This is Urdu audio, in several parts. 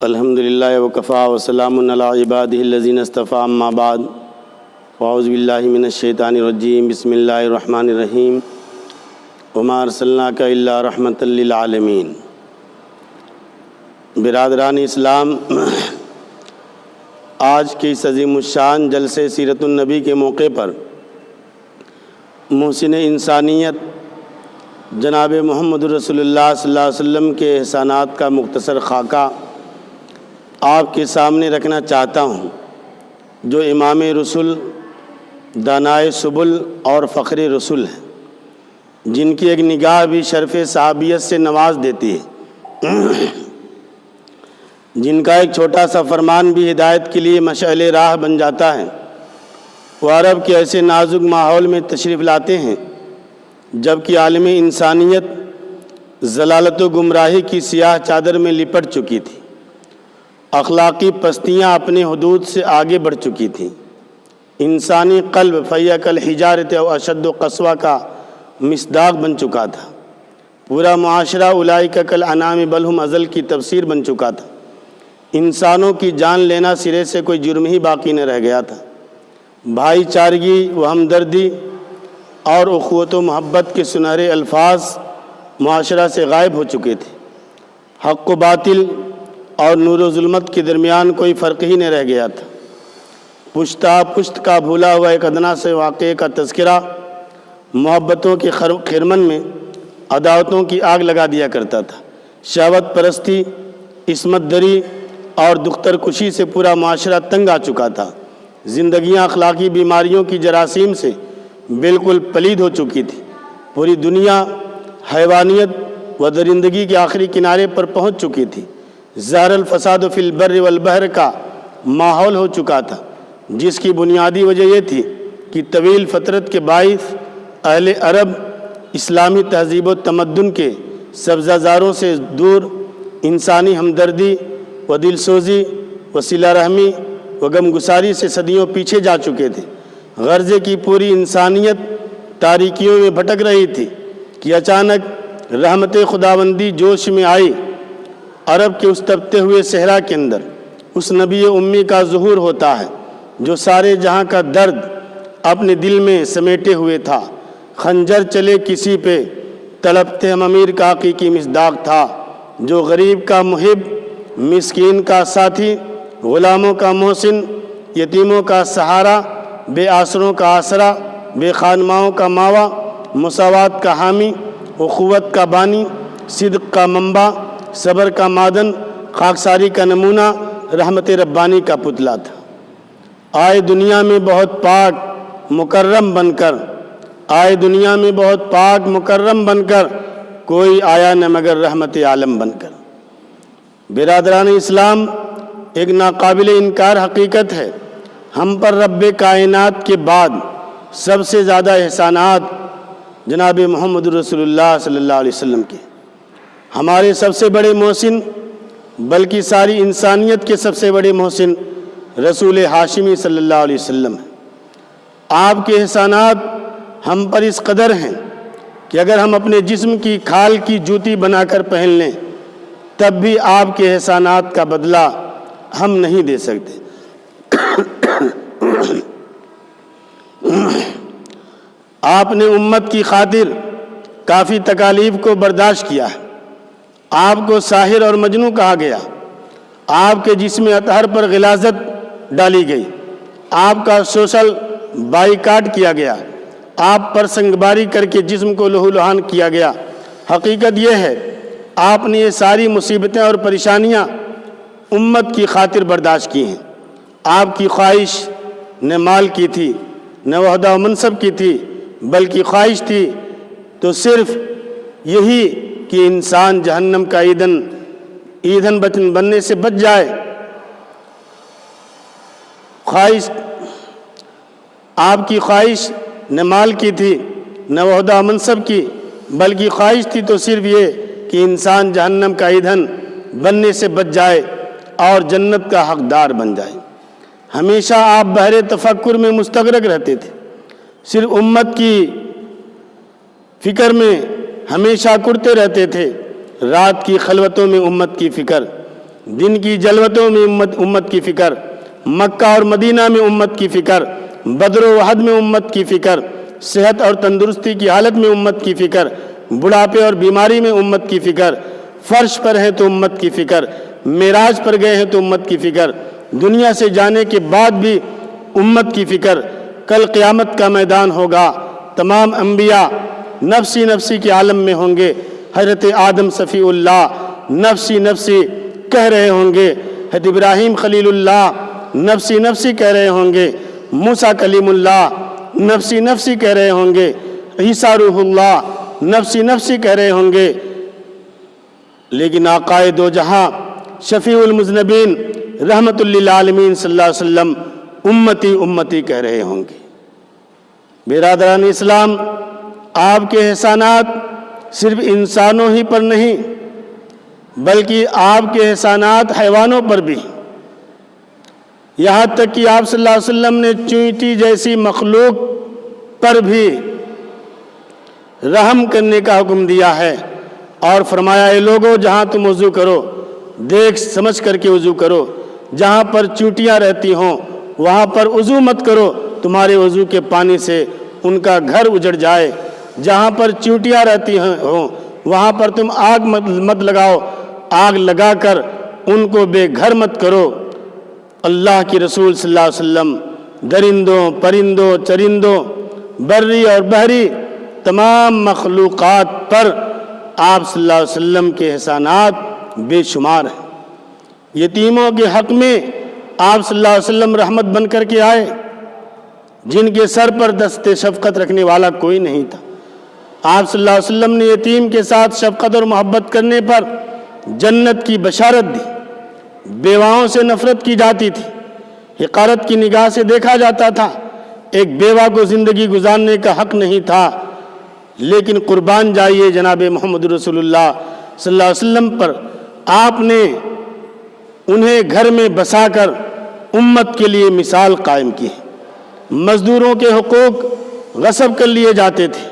الحمدللہ وکفا وسلام علی عبادہ الذین اصطفیٰ اما بعد اعوذ باللہ من الشیطان الرجیم بسم اللہ الرحمن الرحیم وما ارسلناک الا رحمۃ للعالمین۔ برادران اسلام، آج کے اس عظیم الشان جلسے سیرت النبی کے موقع پر محسن انسانیت جناب محمد رسول اللہ صلی اللہ علیہ وسلم کے احسانات کا مختصر خاکہ آپ کے سامنے رکھنا چاہتا ہوں، جو امام رسول، دانائے سبل اور فخر رسول ہیں، جن کی ایک نگاہ بھی شرف صحابیت سے نواز دیتی ہے، جن کا ایک چھوٹا سا فرمان بھی ہدایت کے لیے مشعل راہ بن جاتا ہے۔ وہ عرب کے ایسے نازک ماحول میں تشریف لاتے ہیں جبکہ عالم انسانیت ضلالت و گمراہی کی سیاہ چادر میں لپٹ چکی تھی، اخلاقی پستیاں اپنے حدود سے آگے بڑھ چکی تھیں، انسانی قلب فیّ کالحجارۃ او اشد قسوہ کا مصداق بن چکا تھا، پورا معاشرہ اولئک کالانعام بل ہم اضل کی تفسیر بن چکا تھا، انسانوں کی جان لینا سرے سے کوئی جرم ہی باقی نہ رہ گیا تھا، بھائی چارگی و ہمدردی اور اخوت و محبت کے سنہرے الفاظ معاشرہ سے غائب ہو چکے تھے، حق و باطل اور نور و ظلمت کے درمیان کوئی فرق ہی نہ رہ گیا تھا، پشتہ پشت کا بھولا ہوا ایک ادنا سے واقعے کا تذکرہ محبتوں کے خرمن میں عداوتوں کی آگ لگا دیا کرتا تھا، شہوت پرستی، عصمت دری اور دختر کشی سے پورا معاشرہ تنگ آ چکا تھا، زندگیاں اخلاقی بیماریوں کی جراثیم سے بالکل پلید ہو چکی تھی، پوری دنیا حیوانیت و درندگی کے آخری کنارے پر پہنچ چکی تھی، ظاہر الفساد فی البر والبحر کا ماحول ہو چکا تھا، جس کی بنیادی وجہ یہ تھی کہ طویل فترت کے باعث اہل عرب اسلامی تہذیب و تمدن کے سبزہ زاروں سے دور انسانی ہمدردی و دل سوزی و صلہ رحمی و غم گساری سے صدیوں پیچھے جا چکے تھے، غرضے کی پوری انسانیت تاریکیوں میں بھٹک رہی تھی کہ اچانک رحمت خداوندی جوش میں آئی، عرب کے اس تپتے ہوئے صحرا کے اندر اس نبی امی کا ظہور ہوتا ہے جو سارے جہاں کا درد اپنے دل میں سمیٹے ہوئے تھا، خنجر چلے کسی پہ تڑپتے ہم امیر کا حقیقی مصداق تھا، جو غریب کا محب، مسکین کا ساتھی، غلاموں کا محسن، یتیموں کا سہارا، بے آسروں کا آسرا، بے خانماؤں کا ماوا، مساوات کا حامی، اخوت کا بانی، صدق کا منبع، صبر کا معدن، خاکساری کا نمونہ، رحمت ربانی کا پتلا تھا۔ آئے دنیا میں بہت پاک مکرم بن کر، آئے دنیا میں بہت پاک مکرم بن کر، کوئی آیا نہ مگر رحمت عالم بن کر۔ برادران اسلام، ایک ناقابل انکار حقیقت ہے، ہم پر رب کائنات کے بعد سب سے زیادہ احسانات جناب محمد رسول اللہ صلی اللہ علیہ وسلم کے، ہمارے سب سے بڑے محسن بلکہ ساری انسانیت کے سب سے بڑے محسن رسول ہاشمی صلی اللہ علیہ وسلم ہیں۔ آپ کے احسانات ہم پر اس قدر ہیں کہ اگر ہم اپنے جسم کی کھال کی جوتی بنا کر پہن لیں تب بھی آپ کے احسانات کا بدلہ ہم نہیں دے سکتے۔ آپ نے امت کی خاطر کافی تکالیف کو برداشت کیا ہے، آپ کو ساحر اور مجنوں کہا گیا، آپ کے جسم اطہر پر غلاظت ڈالی گئی، آپ کا سوشل بائیکاٹ کیا گیا، آپ پر سنگباری کر کے جسم کو لہو لہان کیا گیا۔ حقیقت یہ ہے آپ نے یہ ساری مصیبتیں اور پریشانیاں امت کی خاطر برداشت کی ہیں۔ آپ کی خواہش نہ مال کی تھی، نہ عہدہ و منصب کی تھی، بلکہ خواہش تھی تو صرف یہی کہ انسان جہنم کا ایندھن بننے سے بچ جائے۔ خواہش آپ کی خواہش نہ مال کی تھی، نہ عہدہ منصب کی، بلکہ خواہش تھی تو صرف یہ کہ انسان جہنم کا ایندھن بننے سے بچ جائے اور جنت کا حقدار بن جائے۔ ہمیشہ آپ بحر تفکر میں مستغرق رہتے تھے، صرف امت کی فکر میں ہمیشہ کڑتے رہتے تھے، رات کی خلوتوں میں امت کی فکر، دن کی جلوتوں میں امت کی فکر، مکہ اور مدینہ میں امت کی فکر، بدر و احد میں امت کی فکر، صحت اور تندرستی کی حالت میں امت کی فکر، بڑھاپے اور بیماری میں امت کی فکر، فرش پر ہیں تو امت کی فکر، معراج پر گئے ہیں تو امت کی فکر، دنیا سے جانے کے بعد بھی امت کی فکر۔ کل قیامت کا میدان ہوگا، تمام انبیاء نفسی نفسی کے عالم میں ہوں گے۔ حضرت آدم صفی اللہ نفسی نفسی کہہ رہے ہوں گے، حضرت ابراہیم خلیل اللہ نفسی نفسی کہہ رہے ہوں گے، موسیٰ کلیم اللہ نفسی نفسی کہہ رہے ہوں گے، عیسیٰ روح اللہ نفسی نفسی کہہ رہے ہوں گے، لیکن آقائے دو جہاں شفیع المذنبین رحمت للعالمین صلی اللہ علیہ وسلم امتی امتی کہہ رہے ہوں گے۔ برادران اسلام، آپ کے احسانات صرف انسانوں ہی پر نہیں بلکہ آپ کے احسانات حیوانوں پر بھی، یہاں تک کہ آپ صلی اللہ علیہ وسلم نے چیونٹی جیسی مخلوق پر بھی رحم کرنے کا حکم دیا ہے اور فرمایا اے لوگو جہاں تم وضو کرو دیکھ سمجھ کر کے وضو کرو، جہاں پر چیونٹیاں رہتی ہوں وہاں پر وضو مت کرو، تمہارے وضو کے پانی سے ان کا گھر اجڑ جائے، جہاں پر چیونٹیاں رہتی ہوں وہاں پر تم آگ مت لگاؤ، آگ لگا کر ان کو بے گھر مت کرو۔ اللہ کی رسول صلی اللہ علیہ وسلم درندوں پرندوں چرندوں بری اور بحری تمام مخلوقات پر آپ صلی اللہ علیہ وسلم کے احسانات بے شمار ہیں۔ یتیموں کے حق میں آپ صلی اللہ علیہ وسلم رحمت بن کر کے آئے، جن کے سر پر دست شفقت رکھنے والا کوئی نہیں تھا۔ آپ صلی اللہ علیہ وسلم نے یتیم کے ساتھ شفقت اور محبت کرنے پر جنت کی بشارت دی۔ بیواؤں سے نفرت کی جاتی تھی، حقارت کی نگاہ سے دیکھا جاتا تھا، ایک بیوہ کو زندگی گزارنے کا حق نہیں تھا، لیکن قربان جائیے جناب محمد رسول اللہ صلی اللہ علیہ وسلم پر، آپ نے انہیں گھر میں بسا کر امت کے لیے مثال قائم کی۔ مزدوروں کے حقوق غصب کر لیے جاتے تھے،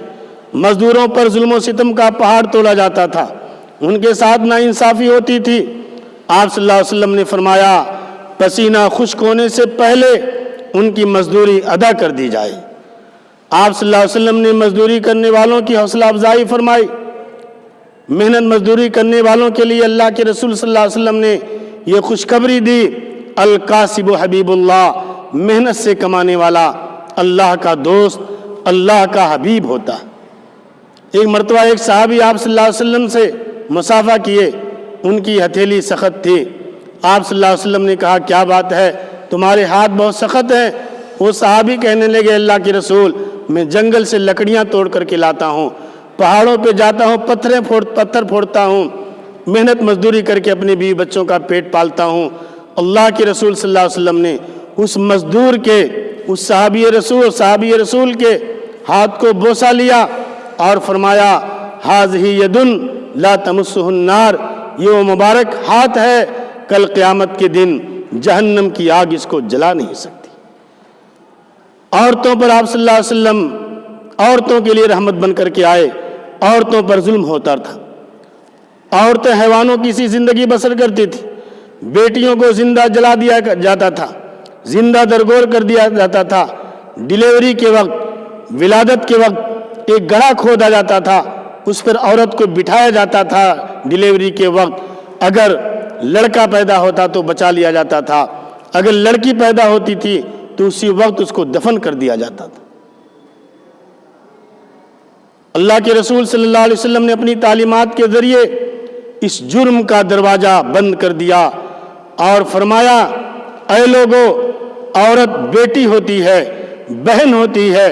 مزدوروں پر ظلم و ستم کا پہاڑ تولا جاتا تھا، ان کے ساتھ ناانصافی ہوتی تھی۔ آپ صلی اللہ علیہ وسلم نے فرمایا پسینہ خشک ہونے سے پہلے ان کی مزدوری ادا کر دی جائے۔ آپ صلی اللہ علیہ وسلم نے مزدوری کرنے والوں کی حوصلہ افزائی فرمائی۔ محنت مزدوری کرنے والوں کے لیے اللہ کے رسول صلی اللہ علیہ وسلم نے یہ خوشخبری دی، الکاسب حبیب اللہ، محنت سے کمانے والا اللہ کا دوست، اللہ کا حبیب ہوتا ہے۔ ایک مرتبہ ایک صحابی آپ صلی اللہ علیہ وسلم سے مصافحہ کیے، ان کی ہتھیلی سخت تھی۔ آپ صلی اللہ علیہ وسلم نے کہا کیا بات ہے، تمہارے ہاتھ بہت سخت ہیں۔ وہ صحابی کہنے لگے اللہ کے رسول میں جنگل سے لکڑیاں توڑ کر کے لاتا ہوں، پہاڑوں پہ جاتا ہوں، پتھر پھوڑتا ہوں، محنت مزدوری کر کے اپنے بیوی بچوں کا پیٹ پالتا ہوں۔ اللہ کے رسول صلی اللہ علیہ وسلم نے اس مزدور کے، اس صحابی رسول کے ہاتھ کو بوسہ لیا اور فرمایا ہاذہ ید لا تمسہ النار، یہ وہ مبارک ہاتھ ہے، کل قیامت کے دن جہنم کی آگ اس کو جلا نہیں سکتی۔ عورتوں پر آپ صلی اللہ علیہ وسلم عورتوں کے لیے رحمت بن کر کے آئے، عورتوں پر ظلم ہوتا تھا، عورتیں حیوانوں کی سی زندگی بسر کرتی تھی، بیٹیوں کو زندہ جلا دیا جاتا تھا، زندہ درگور کر دیا جاتا تھا، ڈیلیوری کے وقت، ولادت کے وقت ایک گڑھا کھودا جاتا تھا، اس پر عورت کو بٹھایا جاتا تھا، ڈیلیوری کے وقت اگر لڑکا پیدا ہوتا تو بچا لیا جاتا تھا، اگر لڑکی پیدا ہوتی تھی تو اسی وقت اس کو دفن کر دیا جاتا تھا۔ اللہ کے رسول صلی اللہ علیہ وسلم نے اپنی تعلیمات کے ذریعے اس جرم کا دروازہ بند کر دیا اور فرمایا اے لوگو، عورت بیٹی ہوتی ہے، بہن ہوتی ہے،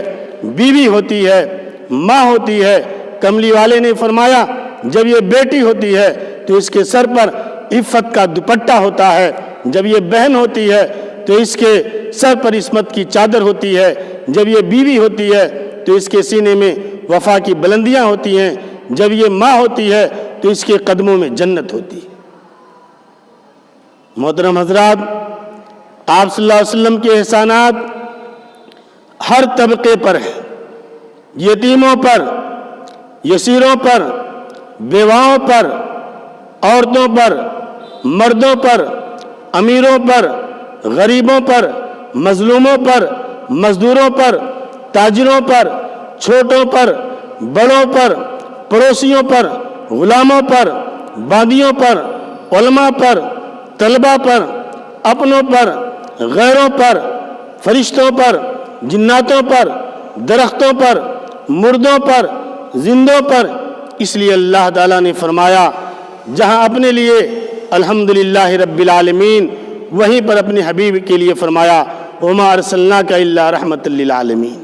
بیوی ہوتی ہے، ماں ہوتی ہے۔ کملی والے نے فرمایا جب یہ بیٹی ہوتی ہے تو اس کے سر پر عفت کا دوپٹہ ہوتا ہے، جب یہ بہن ہوتی ہے تو اس کے سر پر عصمت کی چادر ہوتی ہے، جب یہ بیوی ہوتی ہے تو اس کے سینے میں وفا کی بلندیاں ہوتی ہیں، جب یہ ماں ہوتی ہے تو اس کے قدموں میں جنت ہوتی ہے۔ محترم حضرات، آپ صلی اللہ علیہ وسلم کے احسانات ہر طبقے پر ہیں، یتیموں پر، یسیروں پر، بیواؤں پر، عورتوں پر، مردوں پر، امیروں پر، غریبوں پر، مظلوموں پر، مزدوروں پر، تاجروں پر، چھوٹوں پر، بڑوں پر، پڑوسیوں پر، غلاموں پر، باندیوں پر، علماء پر، طلباء پر، اپنوں پر، غیروں پر، فرشتوں پر، جناتوں پر، درختوں پر، مردوں پر، زندوں پر۔ اس لیے اللہ تعالیٰ نے فرمایا جہاں اپنے لیے الحمدللہ رب العالمین، وہیں پر اپنے حبیب کے لیے فرمایا وما ارسلناک الا رحمۃ للعالمین۔